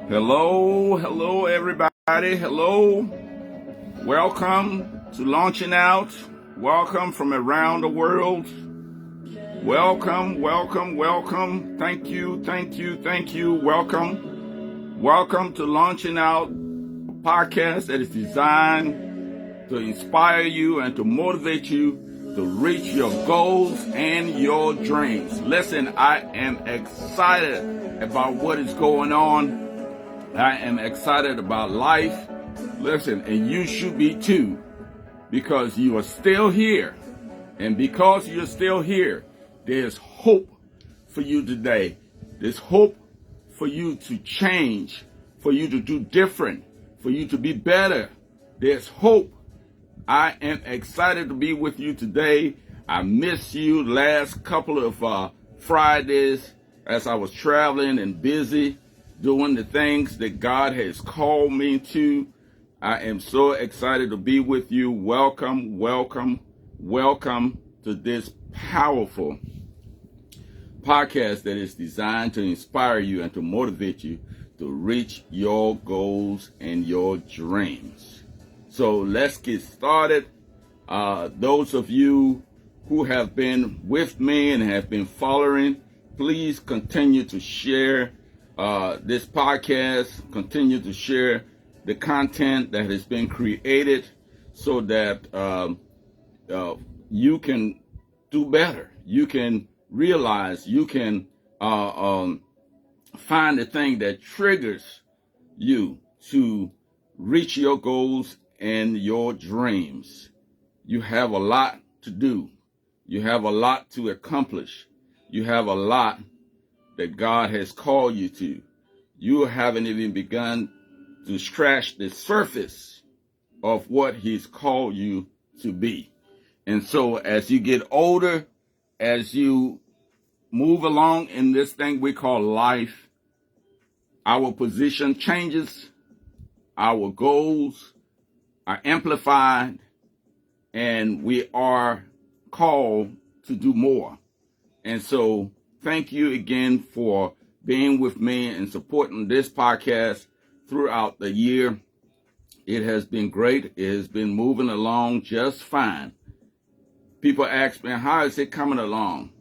Hello, everybody. Hello. Welcome to Launching Out. Welcome from around the world. Welcome. Thank you. Welcome to Launching Out, a podcast that is designed to inspire you and to motivate you to reach your goals and your dreams. Listen, I am excited about what is going on. I am excited about life. Listen, and you should be too, because you are still here. And because you're still here, there's hope for you today. There's hope for you to change, for you to do different, for you to be better. There's hope. I am excited to be with you today. I missed you last couple of Fridays as I was traveling and busy doing the things that God has called me to. I am so excited to be with you. Welcome to this powerful podcast that is designed to inspire you and to motivate you to reach your goals and your dreams. So let's get started. Those of you who have been with me and have been following, please continue to share this podcast, continue to share the content that has been created so that you can do better. You can realize, you can find the thing that triggers you to reach your goals and your dreams. You have a lot to do. You have a lot to accomplish. You have a lot that God has called you to. You haven't even begun to scratch the surface of what He's called you to be. And so as you get older, as you move along in this thing we call life, our position changes, our goals are amplified, and we are called to do more. And so thank you again for being with me and supporting this podcast throughout the year. It has been great. It has been moving along just fine. People ask me, how is it coming along?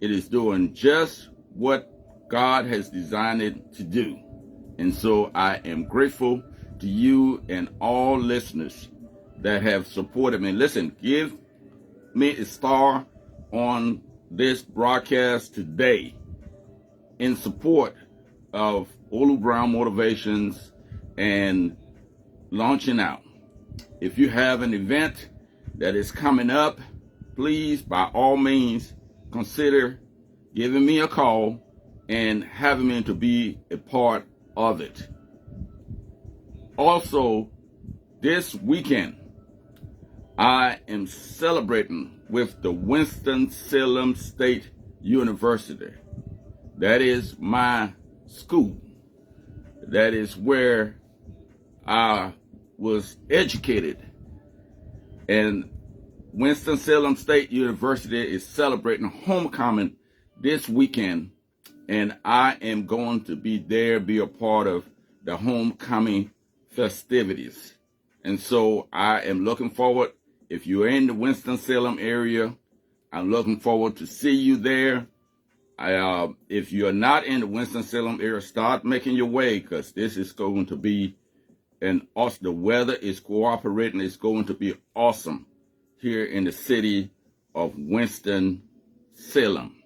It is doing just what God has designed it to do. And so I am grateful to you and all listeners that have supported me. Listen, give me a star on this broadcast today in support of Olu Brown Motivations and Launching Out. If you have an event that is coming up, please, by all means, consider giving me a call and having me to be a part of it. Also, this weekend, I am celebrating with the Winston-Salem State University. That is my school. That is where I was educated. And Winston-Salem State University is celebrating homecoming this weekend. And I am going to be there, be a part of the homecoming festivities. And so I am looking forward. If you're in the Winston-Salem area, I'm looking forward to see you there. If you're not in the Winston-Salem area, start making your way, because this is going to be the weather is cooperating. It's going to be awesome here in the city of Winston-Salem.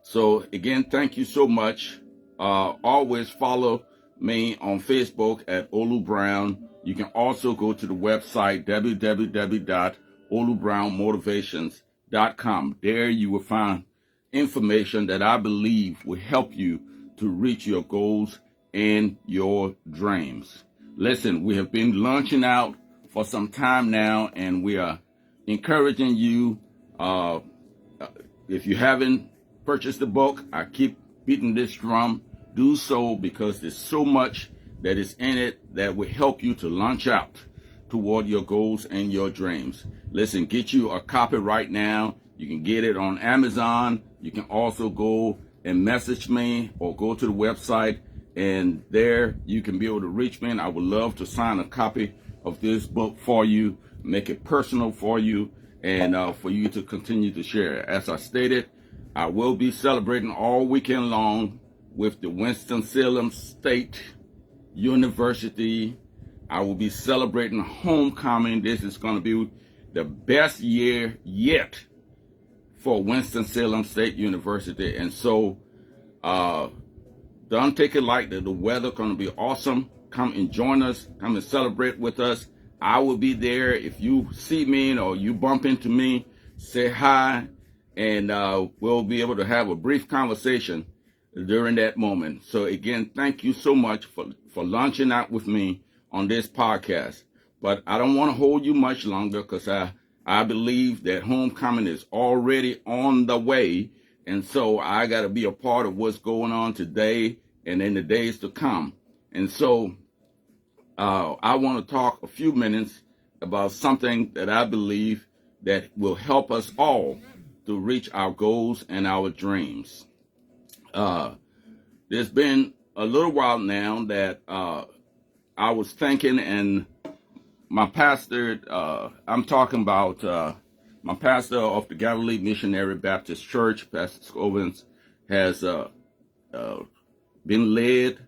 So again, thank you so much. Always follow me on Facebook at Olu Brown. You can also go to the website www.olubrownmotivations.com. There you will find information that I believe will help you to reach your goals and your dreams. Listen, we have been launching out for some time now, and we are encouraging you. If you haven't purchased the book, I keep beating this drum. Do so, because there's so much that is in it that will help you to launch out toward your goals and your dreams. Listen, get you a copy right now. You can get it on Amazon. You can also go and message me or go to the website and there you can be able to reach me, and I would love to sign a copy of this book for you, make it personal for you, and for you to continue to share. As I stated, I will be celebrating all weekend long with the Winston-Salem State University. I will be celebrating homecoming. This is going to be the best year yet for Winston-Salem State University. And so, don't take it lightly. The weather going to be awesome. Come and join us. Come and celebrate with us. I will be there. If you see me or you bump into me, say hi, and we'll be able to have a brief conversation during that moment. So again, thank you so much for launching out with me on this podcast. But I don't want to hold you much longer, because I believe that homecoming is already on the way. And so I got to be a part of what's going on today and in the days to come. And so I want to talk a few minutes about something that I believe that will help us all to reach our goals and our dreams. There's been a little while now that I was thinking, and my pastor, I'm talking about my pastor of the Galilee Missionary Baptist Church, Pastor Scovens, has been led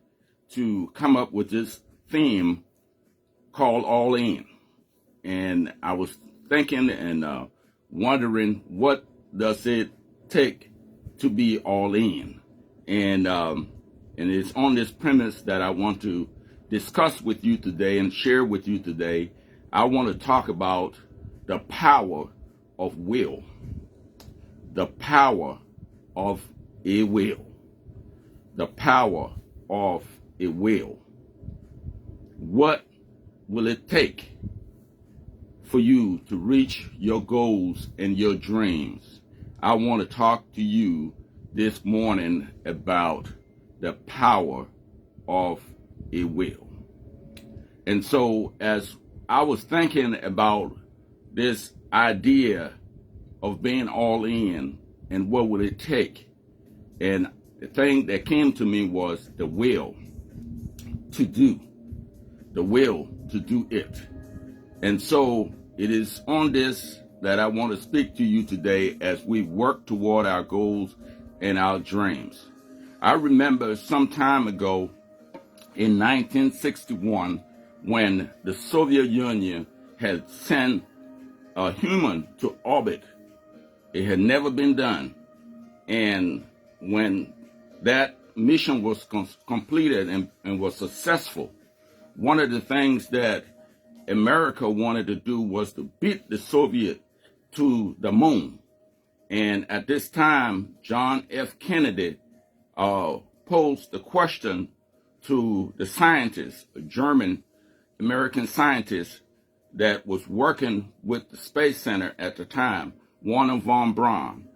to come up with this theme called All In. And I was thinking and wondering, what does it take to be all in? And it's on this premise that I want to discuss with you today and share with you today. I want to talk about the power of will. The power of a will. The power of a will. What will it take for you to reach your goals and your dreams? I want to talk to you this morning about the power of a will. And so as I was thinking about this idea of being all in and what would it take, and the thing that came to me was the will to do. The will to do it. And so it is on this that I want to speak to you today as we work toward our goals and our dreams. I remember some time ago in 1961 when the Soviet Union had sent a human to orbit. It had never been done. And when that mission was completed and was successful, one of the things that America wanted to do was to beat the Soviet to the moon. And at this time, John F. Kennedy posed the question to the scientist, a German American scientist that was working with the Space Center at the time, Wernher von Braun.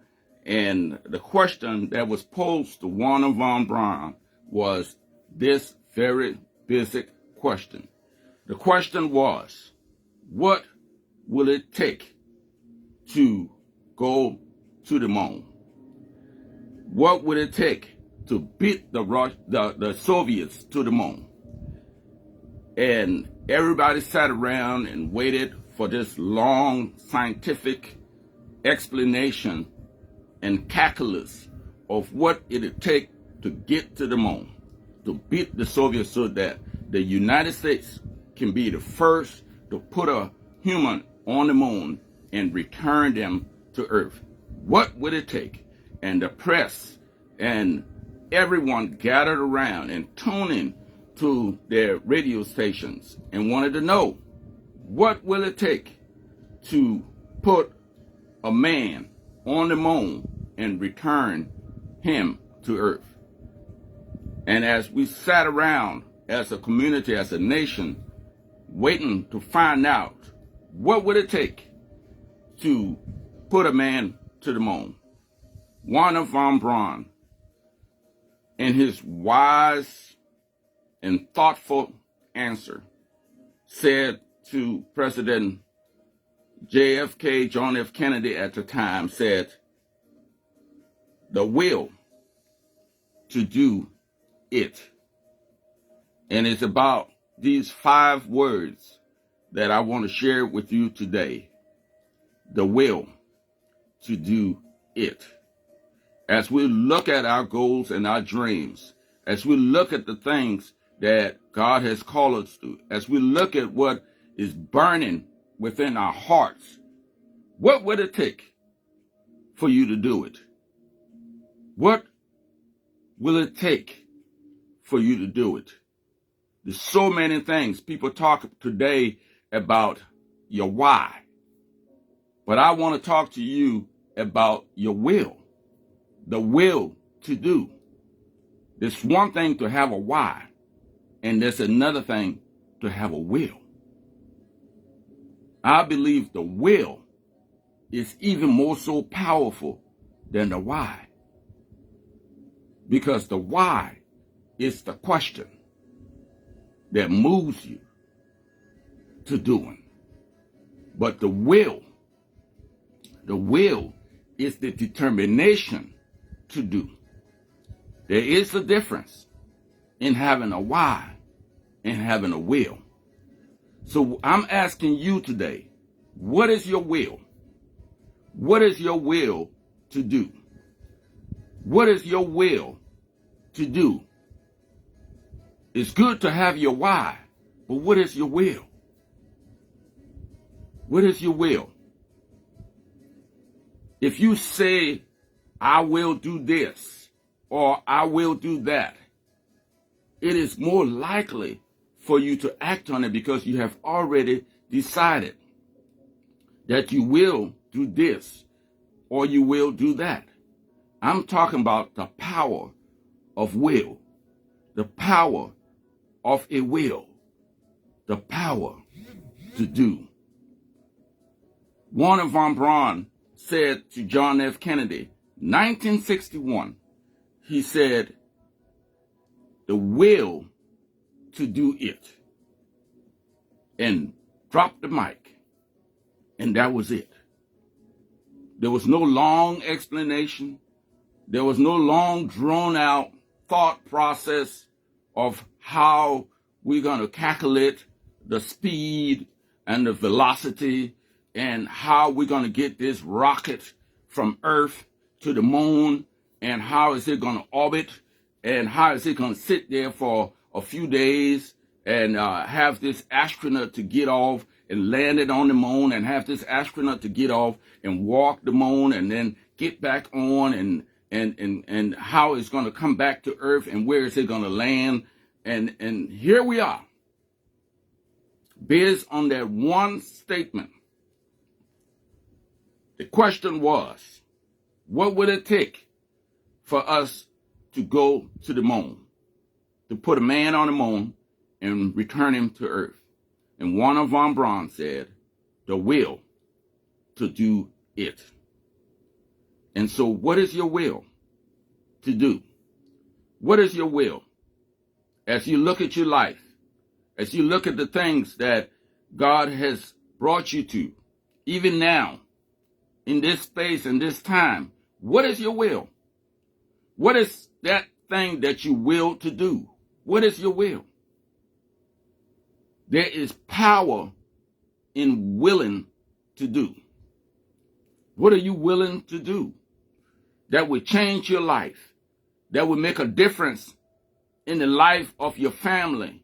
And the question that was posed to Wernher von Braun was this very basic question. The question was, what will it take to go to the moon? What would it take to beat the Soviets to the moon? And everybody sat around and waited for this long scientific explanation and calculus of what it would take to get to the moon, to beat the Soviets, so that the United States can be the first to put a human on the moon and return them to Earth. What would it take? And the press and everyone gathered around and tuned in to their radio stations and wanted to know, what will it take to put a man on the moon and return him to Earth? And as we sat around as a community, as a nation, waiting to find out, what would it take to put a man to the moon, Wernher von Braun, in his wise and thoughtful answer, said to President JFK, John F. Kennedy at the time, said, the will to do it. And it's about these 5 words that I want to share with you today. The will to do it. As we look at our goals and our dreams, as we look at the things that God has called us to, as we look at what is burning within our hearts, what would it take for you to do it? What will it take for you to do it? There's so many things. People talk today about your why. But I want to talk to you about your will. The will to do. There's one thing to have a why, and there's another thing to have a will. I believe the will is even more so powerful than the why. Because the why is the question that moves you to doing. But the will is the determination to do. There is a difference in having a why and having a will. So I'm asking you today, what is your will? What is your will to do? What is your will to do? It's good to have your why, but what is your will? What is your will? If you say, I will do this, or I will do that, it is more likely for you to act on it because you have already decided that you will do this or you will do that. I'm talking about the power of will, the power of a will, the power to do. Warner von Braun said to John F. Kennedy, 1961, he said, the will to do it, and dropped the mic, and that was it. There was no long explanation. There was no long drawn out thought process of how we're going to calculate the speed and the velocity and how we're going to get this rocket from Earth to the moon, and how is it going to orbit, and how is it going to sit there for a few days and have this astronaut to get off and land it on the moon, and have this astronaut to get off and walk the moon and then get back on, and how it's going to come back to Earth, and where is it going to land. And here we are, based on that one statement. The question was, what would it take for us to go to the moon, to put a man on the moon and return him to Earth? And Warner von Braun said, the will to do it. And so what is your will to do? What is your will? As you look at your life, as you look at the things that God has brought you to, even now, in this space and this time, what is your will? What is that thing that you will to do? What is your will? There is power in willing to do. What are you willing to do that will change your life, that will make a difference in the life of your family,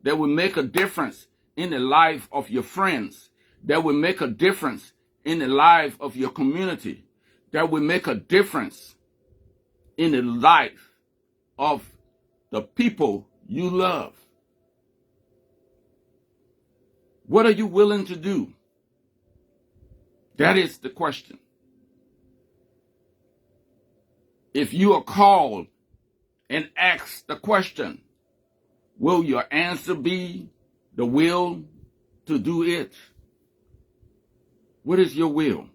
that will make a difference in the life of your friends, that will make a difference in the life of your community, that will make a difference in the life of the people you love? What are you willing to do? That is the question. If you are called and asked the question, will your answer be the will to do it? What is your will?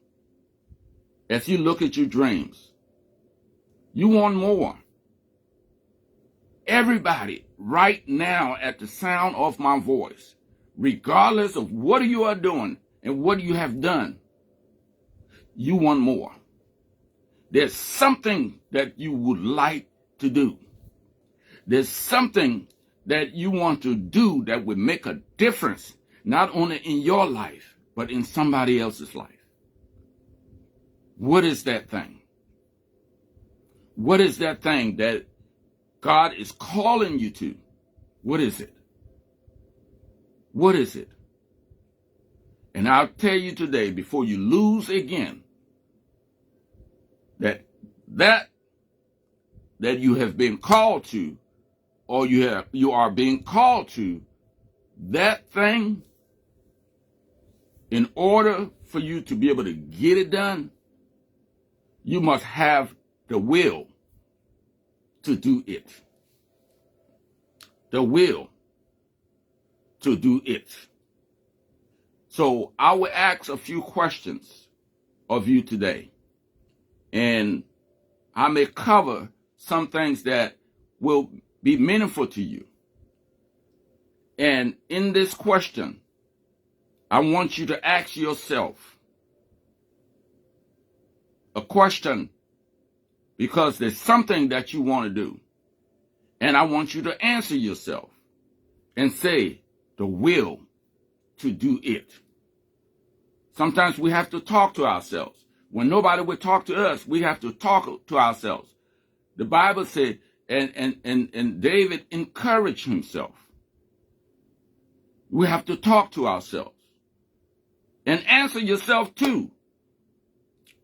As you look at your dreams, you want more. Everybody right now at the sound of my voice, regardless of what you are doing and what you have done, you want more. There's something that you would like to do. There's something that you want to do that would make a difference, not only in your life, but in somebody else's life? What is that thing? What is that thing that God is calling you to? What is it? What is it? And I'll tell you today, before you lose again, that you have been called to, or you are being called to, that thing, in order for you to be able to get it done, you must have the will to do it. The will to do it. So I will ask a few questions of you today, and I may cover some things that will be meaningful to you. And in this question, I want you to ask yourself a question, because there's something that you want to do. And I want you to answer yourself and say the will to do it. Sometimes we have to talk to ourselves. When nobody would talk to us, we have to talk to ourselves. The Bible said, and David encouraged himself. We have to talk to ourselves and answer yourself too.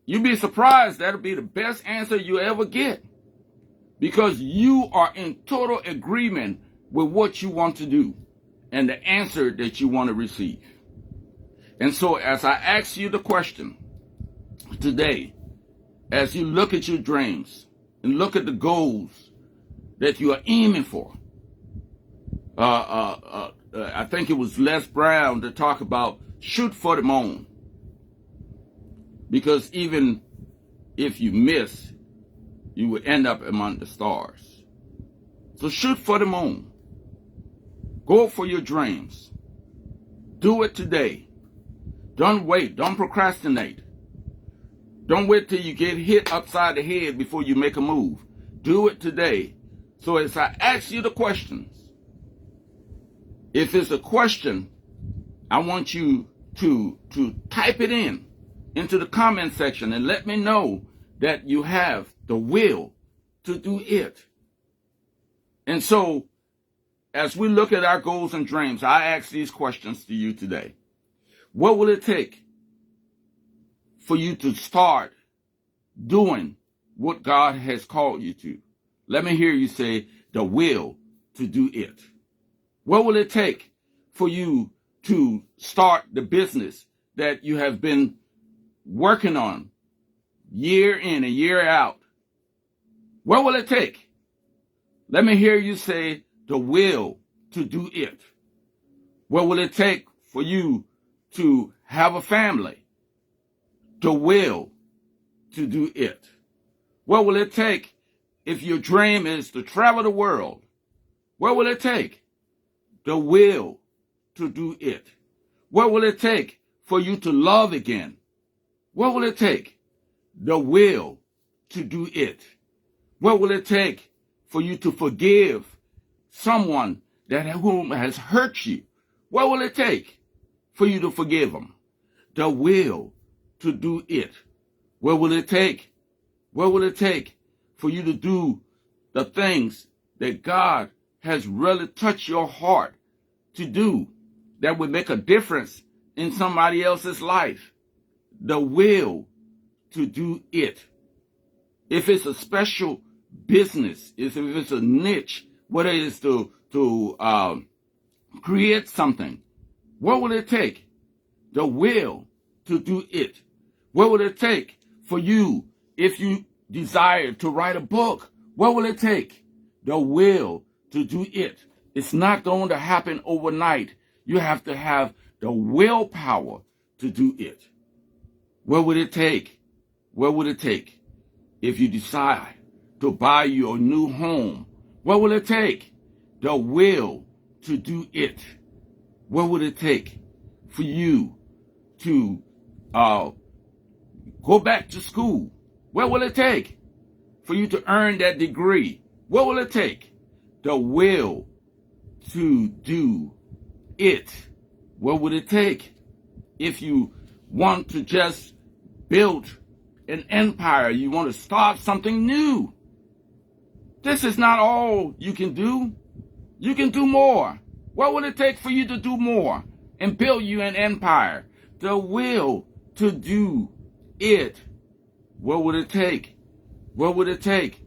You'd be surprised, that'll be the best answer you ever get, because you are in total agreement with what you want to do and the answer that you want to receive. And so as I ask you the question today, as you look at your dreams and look at the goals that you are aiming for, I think it was Les Brown to talk about shoot for the moon. Because even if you miss, you will end up among the stars. So shoot for the moon. Go for your dreams. Do it today. Don't wait. Don't procrastinate. Don't wait till you get hit upside the head before you make a move. Do it today. So as I ask you the questions, if it's a question, I want you to type it into the comment section and let me know that you have the will to do it. And so, as we look at our goals and dreams, I ask these questions to you today. What will it take for you to start doing what God has called you to? Let me hear you say the will to do it. What will it take for you to start the business that you have been working on year in and year out? What will it take? Let me hear you say the will to do it. What will it take for you to have a family? The will to do it. What will it take if your dream is to travel the world? What will it take? The will to do it. What will it take for you to love again? What will it take? The will to do it. What will it take for you to forgive someone whom has hurt you? What will it take for you to forgive them? The will to do it. What will it take? What will it take for you to do the things that God has really touched your heart to do that would make a difference in somebody else's life? The will to do it. If it's a special business, if it's a niche, whether it's to create something, what will it take? The will to do it. What will it take for you if you desire to write a book? What will it take? The will to do it. It's not going to happen overnight. You have to have the willpower to do it. What would it take? What would it take if you decide to buy your new home? What will it take? The will to do it. What would it take for you to go back to school? What will it take for you to earn that degree? What will it take? The will to do it? What would it take? If you want to just build an empire, you want to start something new, this is not all you can do. You can do more. What would it take for you to do more and build you an empire? The will to do it. What would it take? What would it take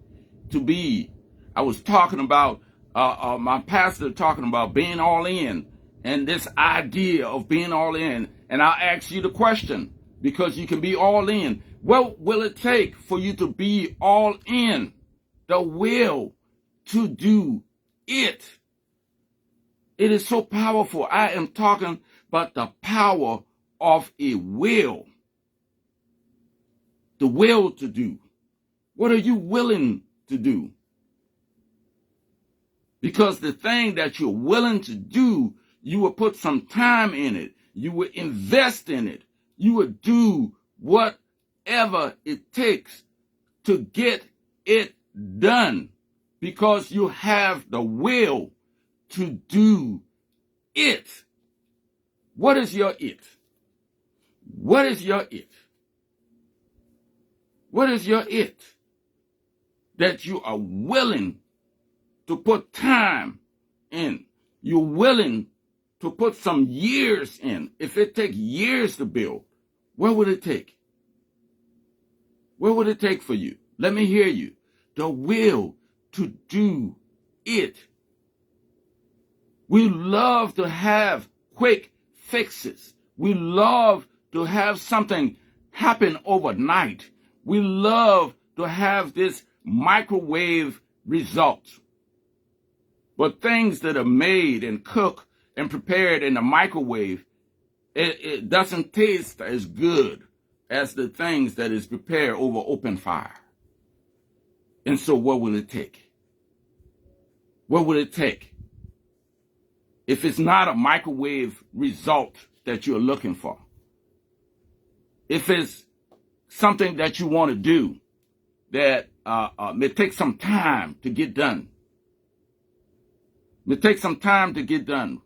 to be? I was talking about my pastor talking about being all in, and this idea of being all in. And I'll ask you the question, because you can be all in. What will it take for you to be all in? The will to do it. It is so powerful. I am talking about the power of a will. The will to do. What are you willing to do? Because the thing that you're willing to do, you will put some time in it. You will invest in it. You will do whatever it takes to get it done, because you have the will to do it. What is your it? What is your it? What is your it? That you are willing to put time in. You're willing to put some years in. If it takes years to build, what would it take? What would it take for you? Let me hear you. The will to do it. We love to have quick fixes. We love to have something happen overnight. We love to have this microwave result. But things that are made and cooked and prepared in the microwave, it doesn't taste as good as the things that is prepared over open fire. And so what will it take? What will it take? If it's not a microwave result that you're looking for, if it's something that you want to do that may take some time to get done, may take some time to get done,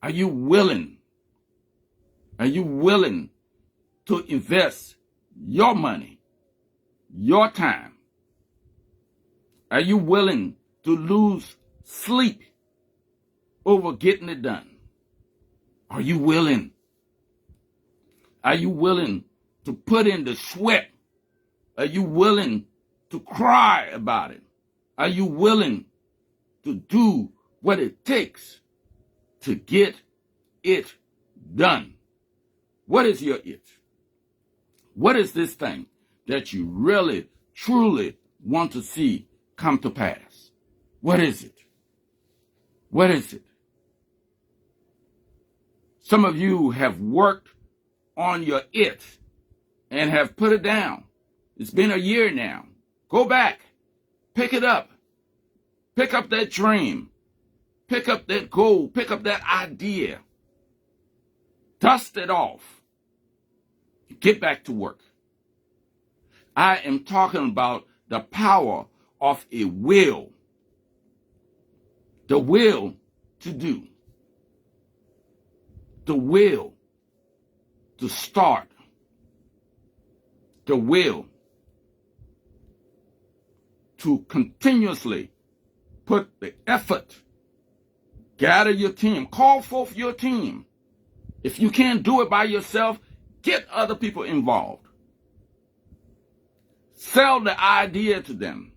are you willing? Are you willing to invest your money, your time? Are you willing to lose sleep over getting it done? Are you willing? Are you willing to put in the sweat? Are you willing to cry about it? Are you willing to do what it takes to get it done? What is your it? What is this thing that you really, truly want to see come to pass? What is it? What is it? Some of you have worked on your it and have put it down. It's been a year now. Go back. Pick it up. Pick up that dream. Pick up that goal. Pick up that idea. Dust it off. Get back to work. I am talking about the power of a will. The will to do. The will to start. The will to continuously put the effort. Gather your team. Call forth your team. If you can't do it by yourself, get other people involved. Sell the idea to them.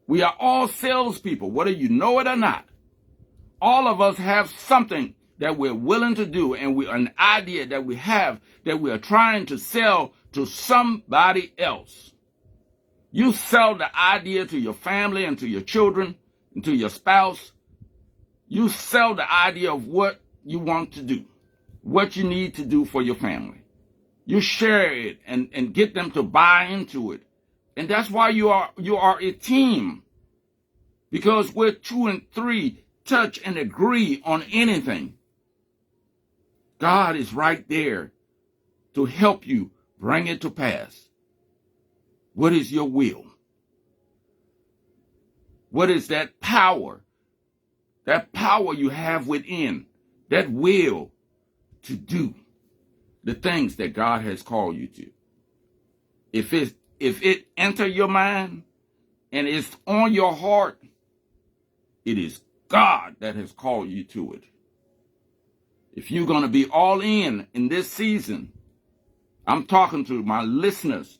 We are all salespeople, whether you know it or not. All of us have something that we're willing to do, and an idea that we have that we are trying to sell to somebody else. You sell the idea to your family and to your children and to your spouse. You sell the idea of what you want to do, what you need to do for your family. You share it and get them to buy into it. And that's why you are a team. Because where 2 and 3 touch and agree on anything, God is right there to help you bring it to pass. What is your will? What is that power that power you have within, that will to do the things that God has called you to. If it enter your mind and it's on your heart, it is God that has called you to it. If you're going to be all in this season, I'm talking to my listeners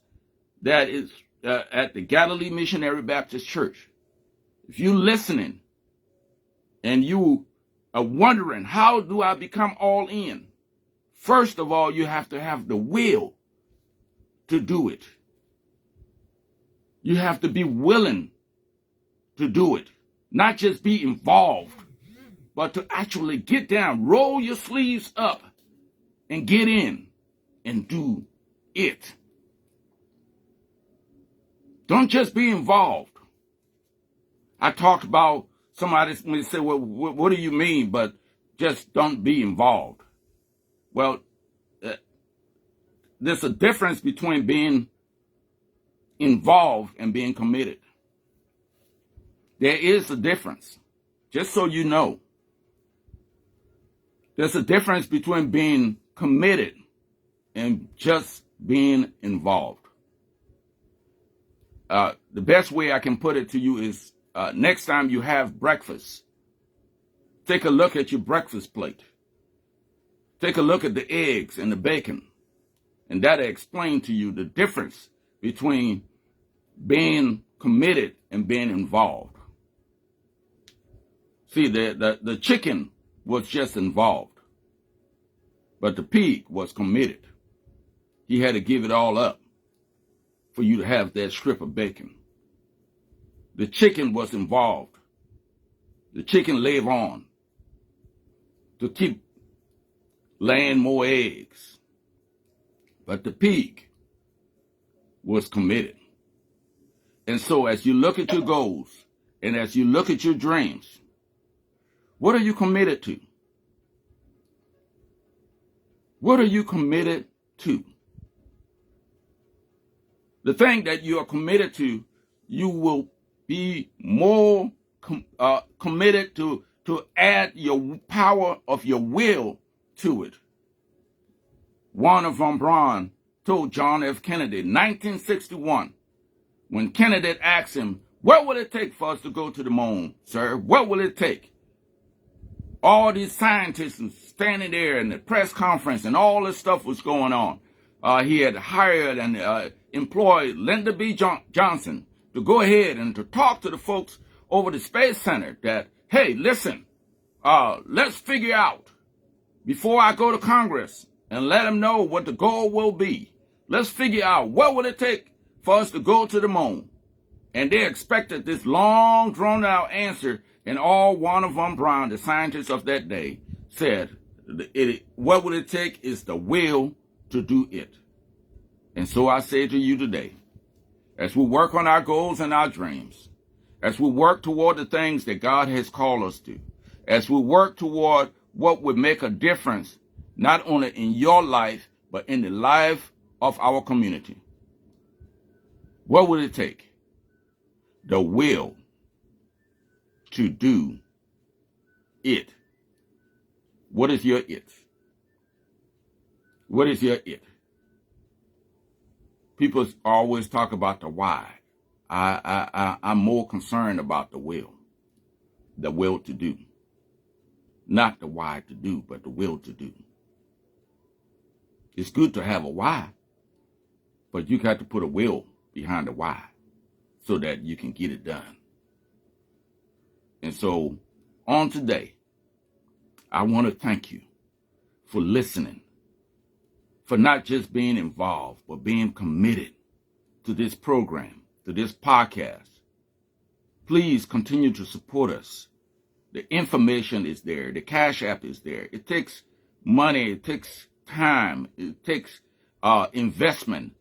that is at the Galilee Missionary Baptist Church. If you're listening and you are wondering, how do I become all in? First of all, you have to have the will to do it. You have to be willing to do it. Not just be involved, but to actually get down, roll your sleeves up, and get in and do it. Don't just be involved. I talked about somebody said, well, what do you mean? But just don't be involved. Well, there's a difference between being involved and being committed. There is a difference, just so you know. There's a difference between being committed and just being involved. The best way I can put it to you is next time you have breakfast, take a look at your breakfast plate. Take a look at the eggs and the bacon, and that'll explain to you the difference between being committed and being involved. See, the chicken was just involved, but the pig was committed. He had to give it all up for you to have that strip of bacon. The chicken was involved. The chicken lived on to keep laying more eggs. But the pig was committed. And so as you look at your goals and as you look at your dreams, what are you committed to? What are you committed to? The thing that you are committed to, you will be more committed to add your power of your will to it. Wernher von Braun told John F. Kennedy in 1961, when Kennedy asked him, what will it take for us to go to the moon, sir? What will it take? All these scientists standing there in the press conference and all this stuff was going on. He had hired and employed Lyndon B. Johnson to go ahead and to talk to the folks over the Space Center that, hey, listen, let's figure out before I go to Congress and let them know what the goal will be. Let's figure out what will it take for us to go to the moon. And they expected this long, drawn-out answer, and all Wernher von Braun, the scientist of that day, said, what will it take is the will to do it. And so I say to you today, as we work on our goals and our dreams, as we work toward the things that God has called us to, as we work toward what would make a difference, not only in your life, but in the life of our community, what would it take? The will to do it. What is your it? What is your it? People always talk about the why. I'm more concerned about the will to do. Not the why to do, but the will to do. It's good to have a why, but you got to put a will behind the why so that you can get it done. And so on today, I want to thank you for listening, for not just being involved, but being committed to this program, to this podcast. Please continue to support us. The information is there. The Cash App is there. It takes money. It takes time. It takes investment.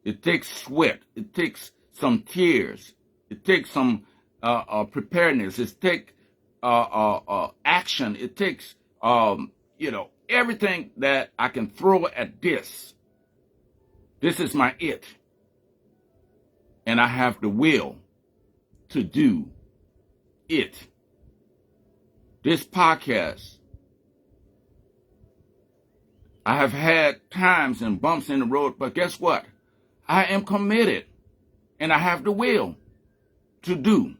It takes sweat. It takes some tears. It takes some preparedness. It takes action. It takes, everything that I can throw at this. This is my it. And I have the will to do it. this podcast, I have had times and bumps in the road, but guess what? I am committed and I have the will to do.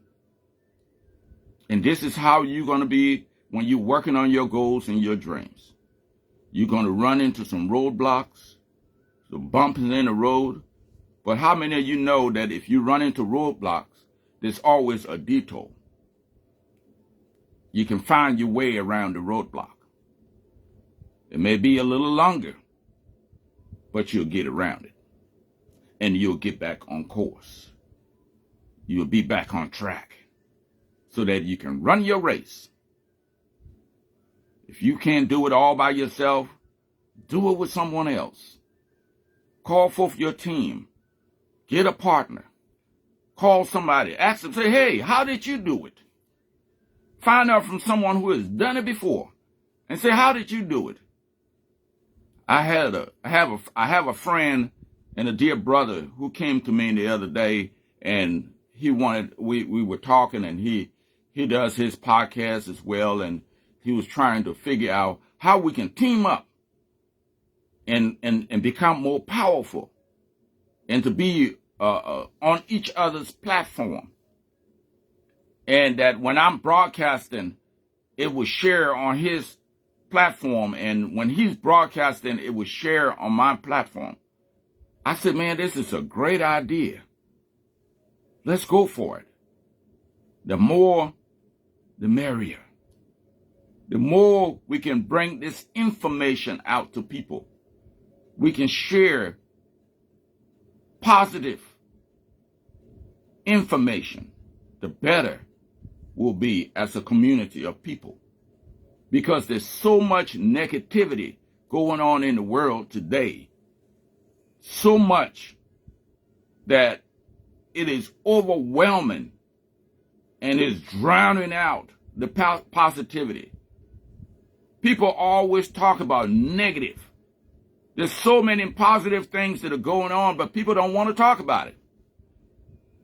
And this is how you're going to be when you're working on your goals and your dreams. You're going to run into some roadblocks, some bumps in the road. But how many of you know that if you run into roadblocks, there's always a detour? You can find your way around the roadblock. It may be a little longer, but you'll get around it. And you'll get back on course. You'll be back on track so that you can run your race. If you can't do it all by yourself, do it with someone else. Call forth your team. Get a partner. Call somebody. Ask them, say, hey, how did you do it? Find out from someone who has done it before and say, how did you do it? I have a friend and a dear brother who came to me the other day, and we were talking, and he does his podcast as well, and he was trying to figure out how we can team up and become more powerful and to be on each other's platform. And that when I'm broadcasting, it will share on his platform, and when he's broadcasting, it will share on my platform. I said, man, this is a great idea. Let's go for it. The more, the merrier. The more we can bring this information out to people, we can share positive information, the better we'll be as a community of people. Because there's so much negativity going on in the world today. So much that it is overwhelming and is drowning out the positivity. People always talk about negative. There's so many positive things that are going on, but people don't want to talk about it.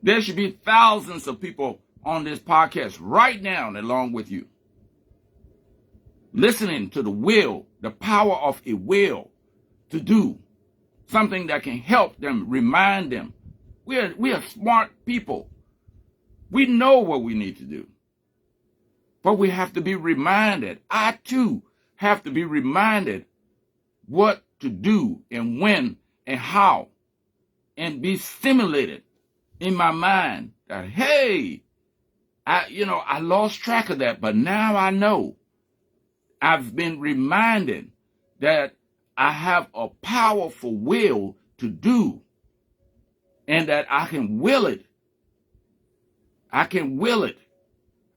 There should be thousands of people on this podcast right now along with you, listening to the power of a will to do something that can help them, remind them. We are smart people. We know what we need to do. But we have to be reminded. I too have to be reminded what to do and when and how, and be stimulated in my mind that, hey, I lost track of that, but now I know. I've been reminded that I have a powerful will to do, and that I can will it. I can will it.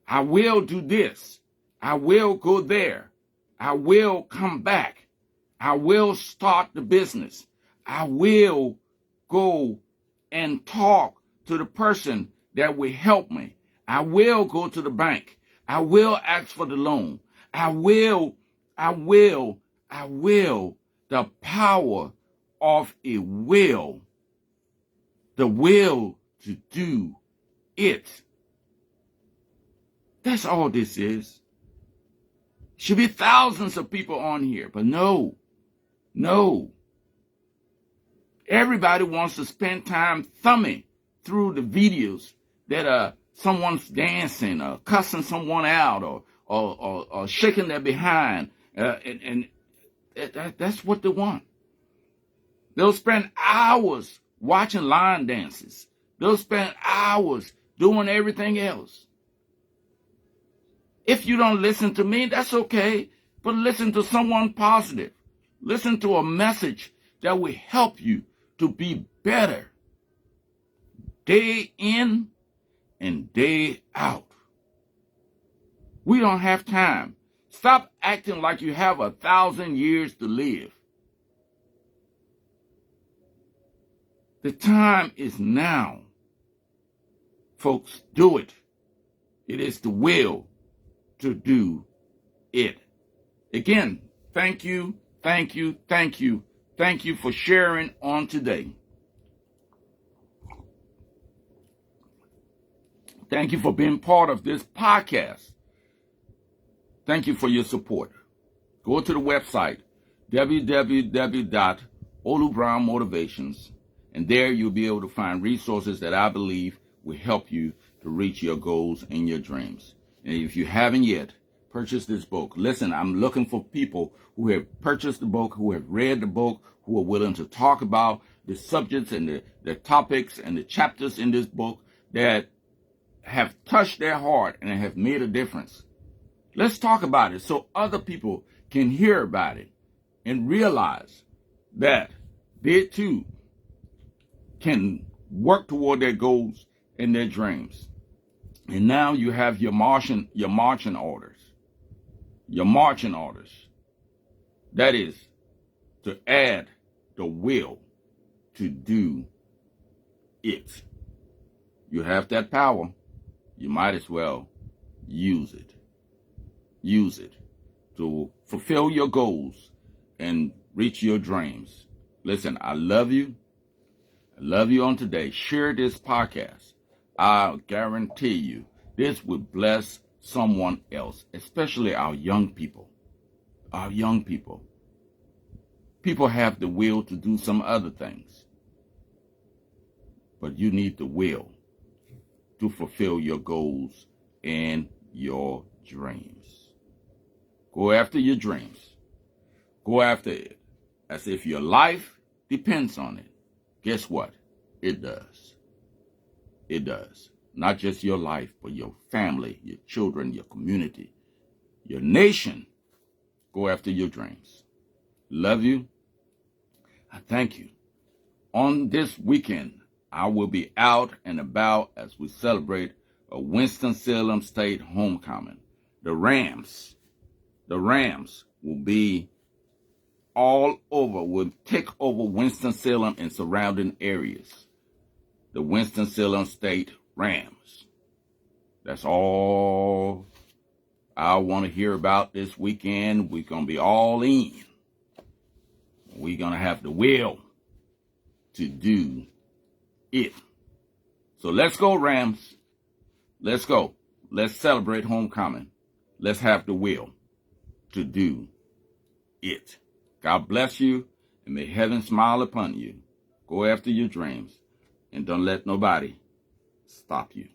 I will do this. I will go there. I will come back. I will start the business. I will go and talk to the person that will help me. I will go to the bank. I will ask for the loan. I will. The power of a will. The will to do it. That's all this is. Should be thousands of people on here, but no. Everybody wants to spend time thumbing through the videos that someone's dancing or cussing someone out or shaking their behind, and that's what they want. They'll spend hours watching line dances. They'll spend hours doing everything else. If you don't listen to me, that's okay, but listen to someone positive. Listen to a message that will help you to be better day in and day out. We don't have time. Stop acting like you have 1,000 years to live. The time is now. Folks, do it. It is the will to do it. Again, thank you for sharing on today. Thank you for being part of this podcast. Thank you for your support. Go to the website, www.olubrownmotivations, and there you'll be able to find resources that I believe will help you to reach your goals and your dreams. And if you haven't yet, purchase this book. Listen, I'm looking for people who have purchased the book, who have read the book, who are willing to talk about the subjects and the topics and the chapters in this book that have touched their heart and have made a difference. Let's talk about it so other people can hear about it and realize that they too can work toward their goals and their dreams. And now you have your marching orders. Your marching orders. That is to add the will to do it. You have that power. You might as well use it. Use it to fulfill your goals and reach your dreams. Listen, I love you. I love you on today. Share this podcast. I'll guarantee you this will bless someone else, especially our young people. Our young people. People have the will to do some other things, but you need the will to fulfill your goals and your dreams. Go after your dreams. Go after it as if your life depends on it. Guess what? It does. It does. Not just your life, but your family, your children, your community, your nation. Go after your dreams. Love you. I thank you. On this weekend, I will be out and about as we celebrate a Winston-Salem State homecoming. The Rams will be all over, will take over Winston-Salem and surrounding areas. The Winston-Salem State Rams. That's all I want to hear about this weekend. We're going to be all in. We're going to have the will to do it. So let's go, Rams. Let's go. Let's celebrate homecoming. Let's have the will to do it. God bless you, and may heaven smile upon you. Go after your dreams, and don't let nobody stop you.